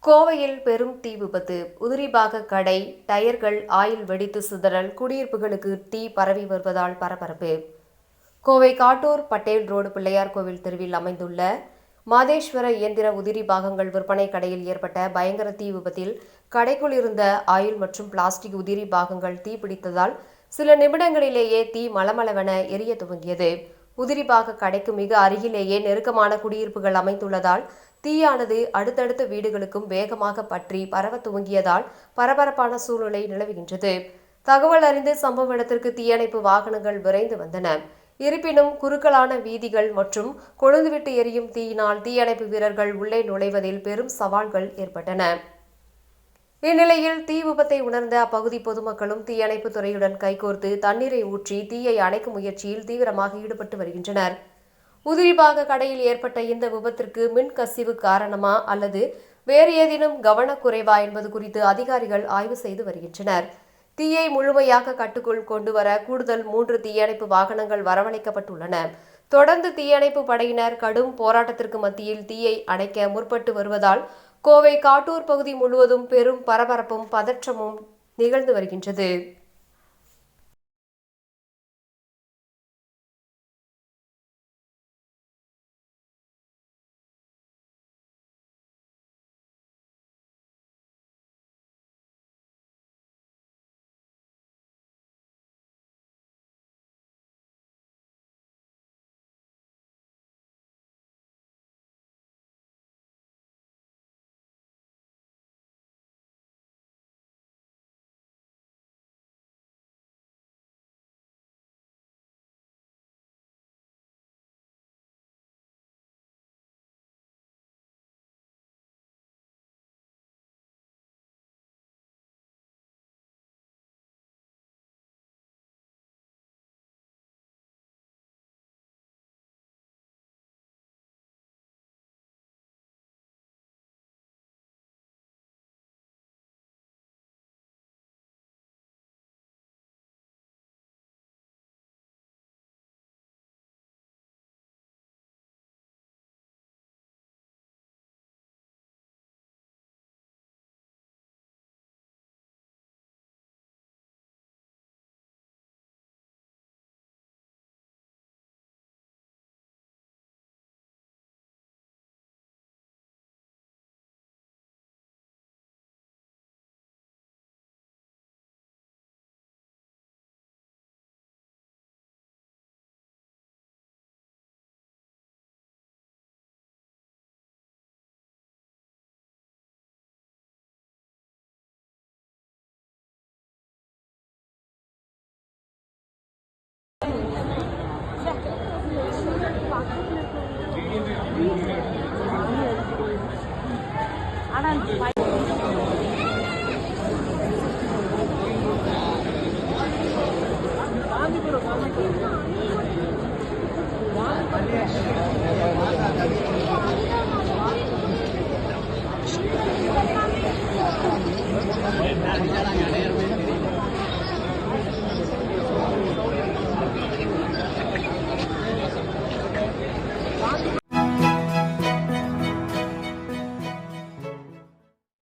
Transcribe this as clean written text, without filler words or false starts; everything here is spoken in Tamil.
கோவையில் பெரும் தீ விபத்து. உதிரிபாக கடை, டயர்கள், ஆயில் வெடித்து சிதறல், குடியிருப்புகளுக்கு தீ பரவி வருவதால் பரபரப்பு. கோவை காட்டூர் பட்டேல் ரோடு பிள்ளையார் கோவில் தெருவில் அமைந்துள்ள மாதேஸ்வர இயந்திர உதிரி பாகங்கள் விற்பனை கடையில் ஏற்பட்ட பயங்கர தீ விபத்தில் கடைக்குள் இருந்த ஆயில் மற்றும் பிளாஸ்டிக் உதிரி பாகங்கள் தீப்பிடித்ததால் சில நிமிடங்களிலேயே தீ மளமளவென எரிய துவங்கியது. உதிரிபாக கடைக்கு மிக அருகிலேயே நெருக்கமான குடியிருப்புகள் அமைந்துள்ளதால் தீயானது அடுத்தடுத்த வீடுகளுக்கும் வேகமாக பற்றி பரவ துவங்கியதால் பரபரப்பான சூழ்நிலை நிலவுகின்றது. தகவல் அறிந்து சம்பவ இடத்திற்கு தீயணைப்பு வாகனங்கள் விரைந்து வந்தன. இருப்பினும் குறுகலான வீதிகள் மற்றும் கொழுந்துவிட்டு எரியும் தீயினால் தீயணைப்பு வீரர்கள் உள்ளே நுழைவதில் பெரும் சவால்கள் ஏற்பட்டன. இந்நிலையில் தீ விபத்தை உணர்ந்த அப்பகுதி பொதுமக்களும் தீயணைப்பு துறையுடன் கைகோர்த்து தண்ணீரை ஊற்றி தீயை அணைக்கும் முயற்சியில் தீவிரமாக ஈடுபட்டு வருகின்றனர். உதிரிபாக கடையில் ஏற்பட்ட இந்த விபத்திற்கு மின் கசிவு காரணமா அல்லது வேறு ஏதேனும் கவனக்குறைவா என்பது குறித்து அதிகாரிகள் ஆய்வு செய்து வருகின்றனர். தீயை முழுமையாக கட்டுக்குள் கொண்டுவர கூடுதல் 3 தீயணைப்பு வாகனங்கள் வரவழைக்கப்பட்டுள்ளன. தொடர்ந்து தீயணைப்பு படையினர் கடும் போராட்டத்திற்கு மத்தியில் தீயை அணைக்க முற்பட்டு வருவதால் கோவை காட்டூர் பகுதி முழுவதும் பெரும் பரபரப்பும் பதற்றமும் நிகழ்ந்து வருகின்றது. காந்திபுரம்